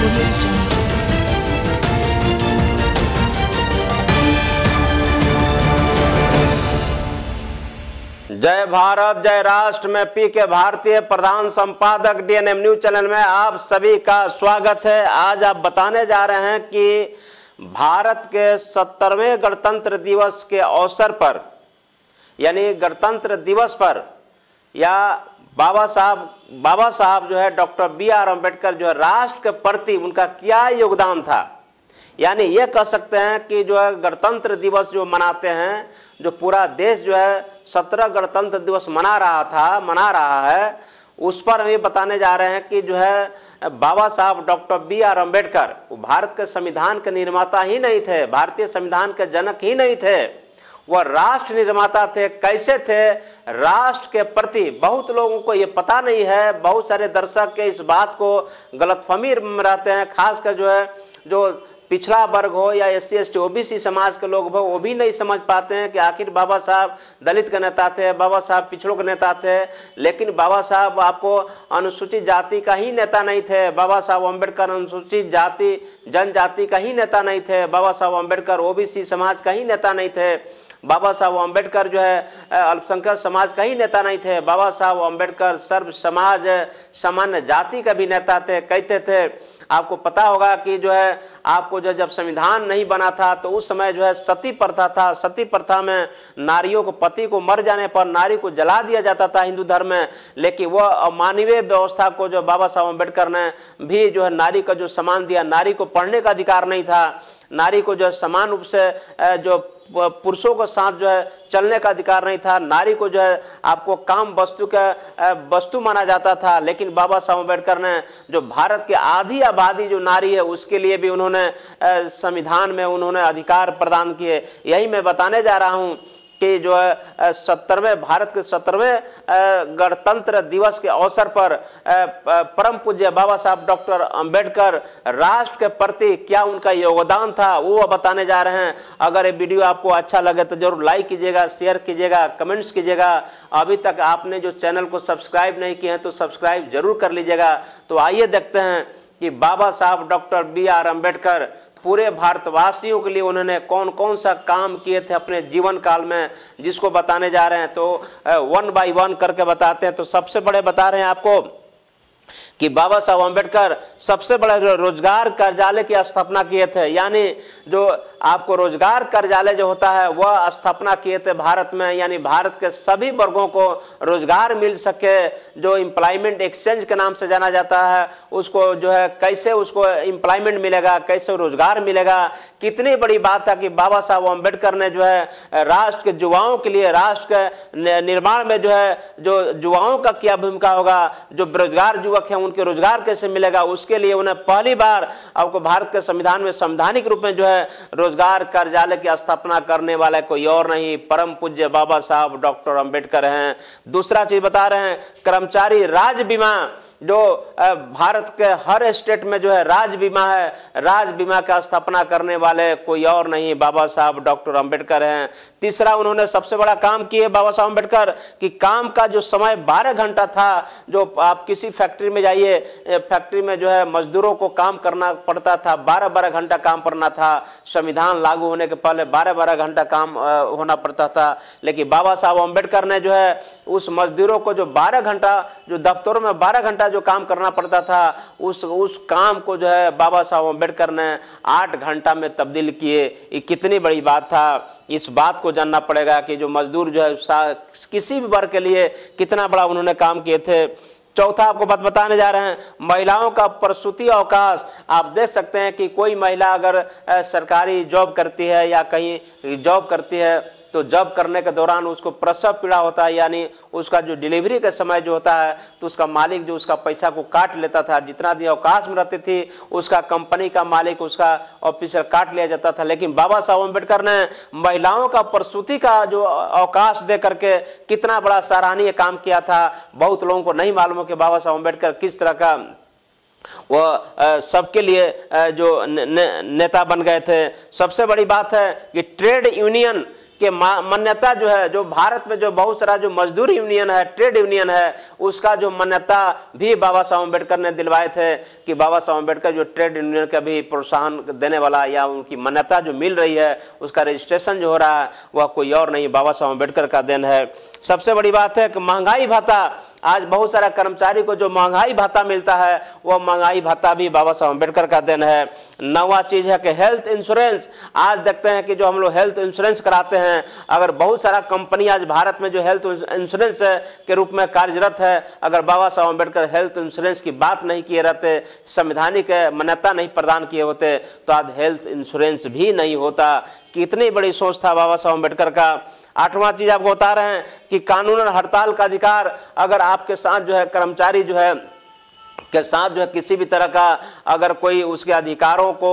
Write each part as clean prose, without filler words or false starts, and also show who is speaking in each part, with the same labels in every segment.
Speaker 1: जय भारत जय राष्ट्र में पी के भारतीय प्रधान संपादक डीएनएम न्यूज चैनल में आप सभी का स्वागत है। आज आप बताने जा रहे हैं कि भारत के 70वें गणतंत्र दिवस के अवसर पर, यानी गणतंत्र दिवस पर, या बाबा साहब जो है डॉक्टर बी.आर. अम्बेडकर जो है राष्ट्र के प्रति उनका क्या योगदान था। यानी ये कह सकते हैं कि जो है गणतंत्र दिवस जो मनाते हैं, जो पूरा देश जो है 17 गणतंत्र दिवस मना रहा है, उस पर हम ये बताने जा रहे हैं कि जो है बाबा साहब डॉक्टर बी.आर. अम्बेडकर वो भारत के संविधान के निर्माता ही नहीं थे, भारतीय संविधान के जनक ही नहीं थे, वह राष्ट्र निर्माता थे। कैसे थे? राष्ट्र के प्रति बहुत लोगों को ये पता नहीं है, बहुत सारे दर्शक के इस बात को गलतफहमी में रहते हैं, खासकर जो है जो पिछड़ा वर्ग हो या SC ST OBC समाज के लोग हो, वो भी नहीं समझ पाते हैं कि आखिर बाबा साहब दलित के नेता थे, बाबा साहब पिछड़ों के नेता थे, लेकिन बाबा साहब आपको अनुसूचित जाति का ही नेता नहीं थे। बाबा साहब अम्बेडकर अनुसूचित जाति जनजाति का ही नेता नहीं थे, बाबा साहब अम्बेडकर OBC समाज का ही नेता नहीं थे, बाबा साहब अम्बेडकर जो है अल्पसंख्यक समाज का ही नेता नहीं थे, बाबा साहब अम्बेडकर सर्व समाज सामान्य जाति का भी नेता थे। कहते थे, आपको पता होगा कि जो है आपको जब संविधान नहीं बना था तो उस समय जो है सती प्रथा था। सती प्रथा में नारियों को, पति को मर जाने पर नारी को जला दिया जाता था हिंदू धर्म में, लेकिन वह अमानवीय व्यवस्था को जो बाबा साहब अम्बेडकर ने भी जो है नारी का जो सम्मान दिया, नारी को पढ़ने का अधिकार नहीं था, नारी को जो है समान रूप से जो पुरुषों के साथ जो है चलने का अधिकार नहीं था, नारी को जो है आपको काम वस्तु माना जाता था। लेकिन बाबा साहब अम्बेडकर ने जो भारत की आधी आबादी जो नारी है उसके लिए भी उन्होंने संविधान में उन्होंने अधिकार प्रदान किए। यही मैं बताने जा रहा हूँ कि जो है 70वें भारत के 70वें गणतंत्र दिवस के अवसर पर परम पूज्य बाबा साहब डॉक्टर अम्बेडकर राष्ट्र के प्रति क्या उनका योगदान था, वो बताने जा रहे हैं। अगर ये वीडियो आपको अच्छा लगे तो जरूर लाइक कीजिएगा, शेयर कीजिएगा, कमेंट्स कीजिएगा। अभी तक आपने जो चैनल को सब्सक्राइब नहीं किए हैं तो सब्सक्राइब जरूर कर लीजिएगा। तो आइए देखते हैं कि बाबा साहब डॉक्टर बी.आर. अम्बेडकर पूरे भारतवासियों के लिए उन्होंने कौन कौन सा काम किए थे अपने जीवन काल में, जिसको बताने जा रहे हैं। तो 1 बाय 1 करके बताते हैं। तो सबसे बड़े बता रहे हैं आपको कि बाबा साहब अम्बेडकर सबसे बड़े रोजगार कार्यालय की स्थापना किए थे। यानी जो आपको रोजगार कार्यालय जो होता है वह स्थापना किए थे भारत में, यानी भारत के सभी वर्गों को रोजगार मिल सके, जो एम्प्लॉयमेंट एक्सचेंज के नाम से जाना जाता है, उसको जो है कैसे उसको एम्प्लॉयमेंट मिलेगा, कैसे रोजगार मिलेगा। कितनी बड़ी बात है कि बाबा साहब अम्बेडकर ने जो है राष्ट्र के युवाओं के लिए, राष्ट्र के निर्माण में जो है जो युवाओं का क्या भूमिका होगा, जो बेरोजगार युवक है उनके रोजगार कैसे मिलेगा, उसके लिए उन्हें पहली बार आपको भारत के संविधान में संवैधानिक रूप में जो है रोजगार कार्यालय की स्थापना करने वाला कोई और नहीं, परम पूज्य बाबा साहब डॉक्टर अम्बेडकर हैं। दूसरा चीज बता रहे हैं, कर्मचारी राज्य बीमा, जो भारत के हर स्टेट में जो है राज्य बीमा है, राज्य बीमा का स्थापना करने वाले कोई और नहीं, बाबा साहब डॉक्टर अम्बेडकर हैं। तीसरा उन्होंने सबसे बड़ा काम किए बाबा साहब अम्बेडकर कि काम का जो समय 12 घंटा था, जो आप किसी फैक्ट्री में जाइए, फैक्ट्री में जो है मजदूरों को काम करना पड़ता था, 12-12 घंटा काम करना था। संविधान लागू होने के पहले 12-12 घंटा काम होना पड़ता था, लेकिन बाबा साहब अम्बेडकर ने जो है उस मजदूरों को जो 12 घंटा, जो दफ्तरों में 12 घंटा जो काम करना पड़ता था, उस काम को जो है बाबा साहब अम्बेडकर ने 8 घंटा में तब्दील किए। ये कितनी बड़ी बात था, इस बात को जानना पड़ेगा कि जो मजदूर जो है किसी भी वर्ग के लिए कितना बड़ा उन्होंने काम किए थे। चौथा आपको बात बताने जा रहे हैं, महिलाओं का प्रसूति अवकाश। आप देख सकते हैं कि कोई महिला अगर सरकारी जॉब करती है या कहीं जॉब करती है तो जॉब करने के दौरान उसको प्रसव पीड़ा होता है, यानी उसका जो डिलीवरी का समय जो होता है तो उसका मालिक जो उसका पैसा को काट लेता था। जितना दिन अवकाश में रहती थी उसका कंपनी का मालिक, उसका ऑफिसर काट लिया जाता था। लेकिन बाबा साहब अम्बेडकर ने महिलाओं का प्रसूति का जो अवकाश दे करके कितना बड़ा सराहनीय काम किया था। बहुत लोगों को नहीं मालूम है कि बाबा साहब अम्बेडकर किस तरह का वह सबके लिए जो नेता बन गए थे। सबसे बड़ी बात है कि ट्रेड यूनियन कि मान्यता जो है, जो भारत में जो बहुत सारा जो मजदूर यूनियन है, ट्रेड यूनियन है, उसका जो मान्यता भी बाबा साहब अम्बेडकर ने दिलवाए थे कि बाबा साहब अम्बेडकर जो ट्रेड यूनियन का भी प्रोत्साहन देने वाला या उनकी मान्यता जो मिल रही है, उसका रजिस्ट्रेशन जो हो रहा है वह कोई और नहीं, बाबा साहब अम्बेडकर का देन है। सबसे बड़ी बात है कि महंगाई भत्ता, आज बहुत सारा कर्मचारी को जो महंगाई भत्ता मिलता है वह महंगाई भत्ता भी बाबा साहब अम्बेडकर का देन है। नवा चीज है कि हेल्थ इंश्योरेंस। आज देखते हैं कि जो हम लोग हेल्थ इंश्योरेंस कराते हैं, अगर बहुत सारा कंपनी आज भारत में जो हेल्थ इंश्योरेंस के रूप में कार्यरत है, अगर बाबा साहब अम्बेडकर हेल्थ इंश्योरेंस की बात नहीं किए रहते, संवैधानिक मान्यता नहीं प्रदान किए होते, तो आज हेल्थ इंश्योरेंस भी नहीं होता। कितनी बड़ी सोच था बाबा साहब अम्बेडकर का। 8वां चीज आपको बता रहे हैं कि कानूनन हड़ताल का अधिकार। अगर आपके साथ जो है कर्मचारी जो है के साथ जो है किसी भी तरह का अगर कोई उसके अधिकारों को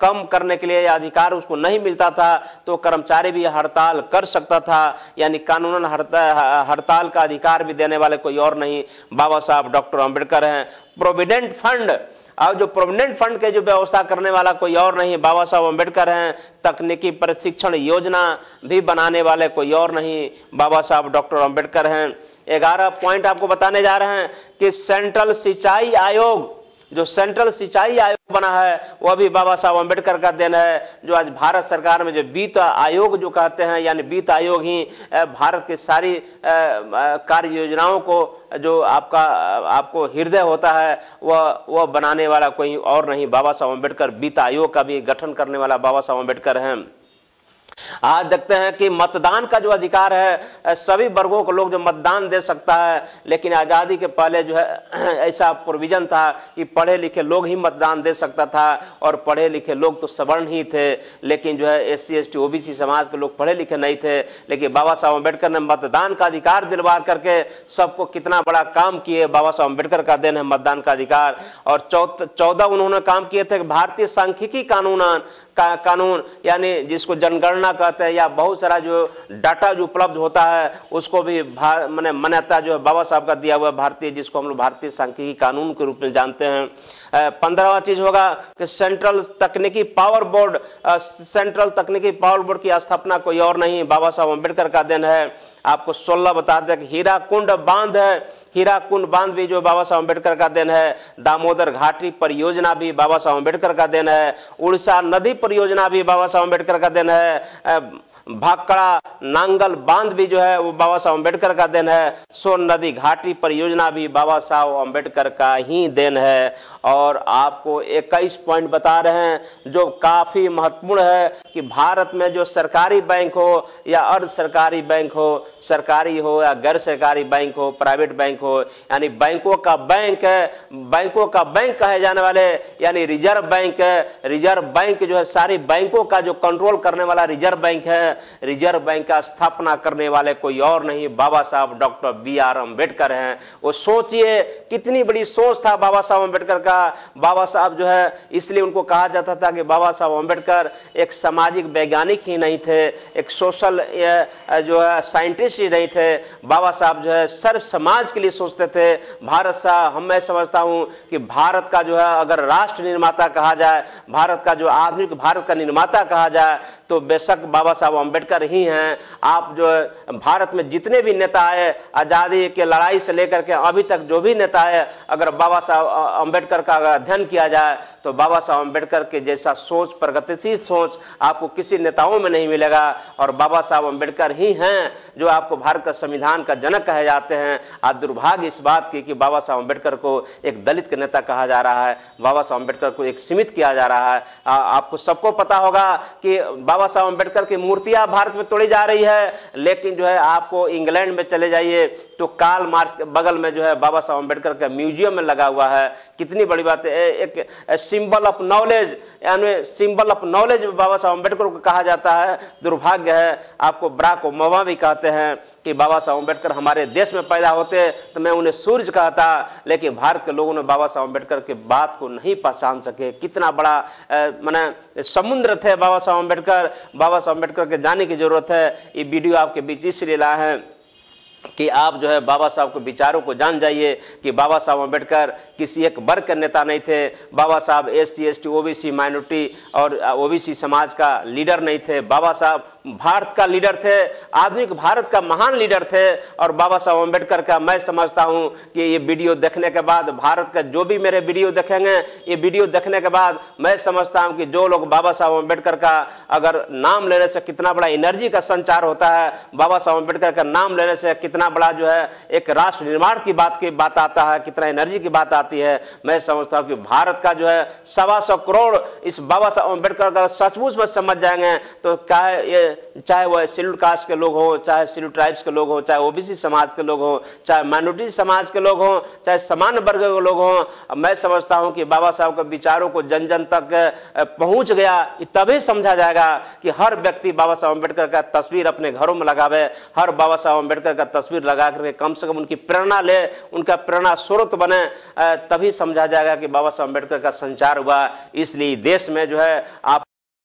Speaker 1: कम करने के लिए या अधिकार उसको नहीं मिलता था तो कर्मचारी भी हड़ताल कर सकता था। यानी कानूनन हड़ताल का अधिकार भी देने वाले कोई और नहीं, बाबा साहब डॉक्टर अम्बेडकर हैं। प्रोविडेंट फंड, और जो प्रोविडेंट फंड के जो व्यवस्था करने वाला कोई और नहीं, बाबा साहब अम्बेडकर हैं। तकनीकी प्रशिक्षण योजना भी बनाने वाले कोई और नहीं, बाबा साहब डॉक्टर अम्बेडकर हैं। 11 पॉइंट आपको बताने जा रहे हैं कि सेंट्रल सिंचाई आयोग, जो सेंट्रल सिंचाई आयोग बना है वह भी बाबा साहब अम्बेडकर का देन है। जो आज भारत सरकार में जो वित्त आयोग जो कहते हैं, यानी वित्त आयोग ही भारत के सारी कार्य योजनाओं को जो आपको हृदय होता है वह बनाने वाला कोई और नहीं, बाबा साहब अम्बेडकर। वित्त आयोग का भी गठन करने वाला बाबा साहब अम्बेडकर हैं। आज देखते हैं कि मतदान का जो अधिकार है, सभी वर्गों को लोग जो मतदान दे सकता है, लेकिन आज़ादी के पहले जो है ऐसा प्रोविजन था कि पढ़े लिखे लोग ही मतदान दे सकता था, और पढ़े लिखे लोग तो सवर्ण ही थे, लेकिन जो है SC ST OBC समाज के लोग पढ़े लिखे नहीं थे। लेकिन बाबा साहब अम्बेडकर ने मतदान का अधिकार दिलवा करके सबको कितना बड़ा काम किए, बाबा साहब अम्बेडकर का देन है मतदान का अधिकार। और 14 उन्होंने काम किए थे भारतीय सांख्यिकी कानून, यानी जिसको जनगणना कहते हैं, या बहुत सारा जो डाटा जो उपलब्ध होता है उसको भी मान्यता जो है बाबा साहब का दिया हुआ भारतीय, जिसको हम लोग भारतीय सांख्यिकी कानून के रूप में जानते हैं। 15वां चीज होगा कि सेंट्रल तकनीकी पावर बोर्ड। सेंट्रल तकनीकी पावर बोर्ड की स्थापना कोई और नहीं, बाबा साहब अम्बेडकर का देन है। आपको 16 बता दें कि हीराकुंड बांध है, हीराकुंड बांध भी जो बाबा साहब अम्बेडकर का देन है। दामोदर घाटी परियोजना भी बाबा साहब अम्बेडकर का देन है। उड़ीसा नदी परियोजना भी बाबा साहब अम्बेडकर का देन है। भाकड़ा नांगल बांध भी जो है वो बाबा साहब अम्बेडकर का देन है। सोन नदी घाटी परियोजना भी बाबा साहब अम्बेडकर का ही देन है। और आपको 21 पॉइंट बता रहे हैं जो काफी महत्वपूर्ण है कि भारत में जो सरकारी बैंक हो या अर्ध सरकारी बैंक हो, सरकारी हो या गैर सरकारी बैंक हो, प्राइवेट बैंक हो, यानी बैंकों का बैंक है, बैंकों का बैंक कहे जाने वाले यानी रिजर्व बैंक है। रिजर्व बैंक जो है सारी बैंकों का जो कंट्रोल करने वाला रिजर्व बैंक है। रिजर्व बैंक का स्थापना करने वाले कोई और नहीं, बाबा साहब डॉक्टर BR अम्बेडकर हैं। वो सोचिए कितनी बड़ी सोच था बाबा साहब अम्बेडकर का। बाबा साहब जो है इसलिए उनको कहा जाता था कि बाबा साहब अम्बेडकर एक सामाजिक वैज्ञानिक ही नहीं थे, एक सोशल जो है साइंटिस्ट ही नहीं थे। बाबा साहब जो है सर्व समाज के लिए सोचते थे। भारत साहब, मैं समझता हूं कि भारत का जो है अगर राष्ट्र निर्माता कहा जाए, भारत का जो आधुनिक भारत का निर्माता कहा जाए तो बेशक बाबा साहब अम्बेडकर ही हैं। आप जो भारत में जितने भी नेता आए, आजादी के लड़ाई से लेकर के अभी तक जो भी नेता है, अगर बाबा साहब अम्बेडकर का अध्ययन किया जाए तो बाबा साहब अम्बेडकर के जैसा सोच, प्रगतिशील सोच आपको किसी नेताओं में नहीं मिलेगा। और बाबा साहब अम्बेडकर ही हैं जो आपको भारत का संविधान का जनक कहे जाते हैं। आज दुर्भाग्य इस बात की कि बाबा साहब अम्बेडकर को एक दलित के नेता कहा जा रहा है, बाबा साहब अम्बेडकर को एक सीमित किया जा रहा है। आपको सबको पता होगा कि बाबा साहब अम्बेडकर की मूर्तियां भारत में तोड़ी जा रही है, लेकिन जो है आपको इंग्लैंड में चले जाइए तो कार्ल मार्क्स के बगल में जो है बाबा साहब अम्बेडकर का म्यूजियम में लगा हुआ है। कितनी बड़ी बात है, एक सिंबल ऑफ नॉलेज, यानी सिंबल ऑफ नॉलेज बाबा साहब अम्बेडकर को कहा जाता है। दुर्भाग्य है, आपको बराक ओबामा भी कहते हैं कि बाबा साहब अम्बेडकर हमारे देश में पैदा होते तो मैं उन्हें सूर्य कहता, लेकिन भारत के लोगों ने बाबा साहब अम्बेडकर के बात को नहीं पहचान सके। कितना बड़ा माने समुद्र थे बाबा साहब अम्बेडकर। बाबा साहब अम्बेडकर के जाने की जरूरत है। ये वीडियो आपके बीच इसलिए लाए हैं कि आप जो है बाबा साहब के विचारों को जान जाइए कि बाबा साहब अम्बेडकर किसी एक वर्ग के नेता नहीं थे। बाबा साहब SC ST OBC माइनॉरिटी और OBC समाज का लीडर नहीं थे। बाबा साहब भारत का लीडर थे, आधुनिक भारत का महान लीडर थे। और बाबा साहब अम्बेडकर का मैं समझता हूं कि ये वीडियो देखने के बाद, भारत का जो भी मेरे वीडियो देखेंगे, ये वीडियो देखने के बाद मैं समझता हूं कि जो लोग बाबा साहब अम्बेडकर का अगर नाम लेने से कितना बड़ा एनर्जी का संचार होता है, बाबा साहब अम्बेडकर का नाम लेने से कितना बड़ा जो है एक राष्ट्र निर्माण की बात आता है, कितना एनर्जी की बात आती है, मैं समझता हूं कि भारत का जो है 125 करोड़ इस बाबा साहब अम्बेडकर का सचमुच में समझ जाएंगे तो चाहे वह शेड्यूल कास्ट के लोग हों, चाहे शेड्यूल ट्राइब्स के लोग हों, चाहे OBC समाज के लोग हों, चाहे माइनॉरिटी समाज के लोग हों, चाहे सामान्य वर्ग के लोग हों, मैं समझता हूं कि बाबा साहब के विचारों को जन जन तक पहुंच गया तभी समझा जाएगा कि हर व्यक्ति बाबा साहब अम्बेडकर का तस्वीर अपने घरों में लगावे, हर बाबा साहब अम्बेडकर का तस्वीर लगा करके कम से कम उनकी प्रेरणा ले, उनका प्रेरणा स्रोत बने, तभी समझा जाएगा कि बाबा साहब अम्बेडकर का संचार हुआ। इसलिए देश में जो है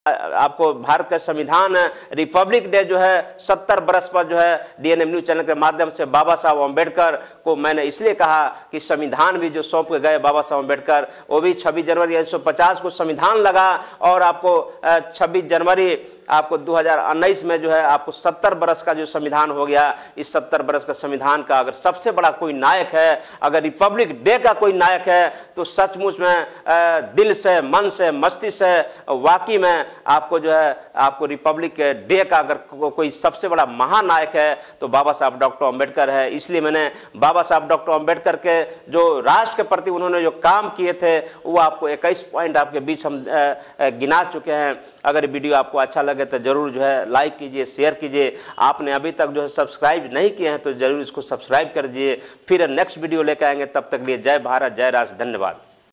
Speaker 1: आपको भारत का संविधान रिपब्लिक डे जो है 70 बरस पर जो है DNM न्यूज चैनल के माध्यम से बाबा साहब अम्बेडकर को मैंने इसलिए कहा कि संविधान भी जो सौंप के गए बाबा साहब अम्बेडकर, वो भी 26 जनवरी 1950 को संविधान लगा और आपको 26 जनवरी आपको 2019 में जो है आपको 70 बरस का जो संविधान हो गया। इस 70 बरस का संविधान का अगर सबसे बड़ा कोई नायक है, अगर रिपब्लिक डे का कोई नायक है, तो सचमुच में दिल से, मन से, मस्तिष्क से वाकई में आपको जो है आपको रिपब्लिक डे का अगर कोई सबसे बड़ा महानायक है तो बाबा साहब डॉक्टर अम्बेडकर है। इसलिए मैंने बाबा साहब डॉक्टर अम्बेडकर के जो राष्ट्र के प्रति उन्होंने जो काम किए थे वो आपको 21 पॉइंट आपके बीच हम गिना चुके हैं। अगर वीडियो आपको अच्छा लगे तो जरूर जो है लाइक कीजिए, शेयर कीजिए। आपने अभी तक जो है सब्सक्राइब नहीं किए हैं तो जरूर इसको सब्सक्राइब कर दीजिए। फिर नेक्स्ट वीडियो लेकर आएंगे, तब तक लिए जय भारत, जय राष्ट्र, धन्यवाद।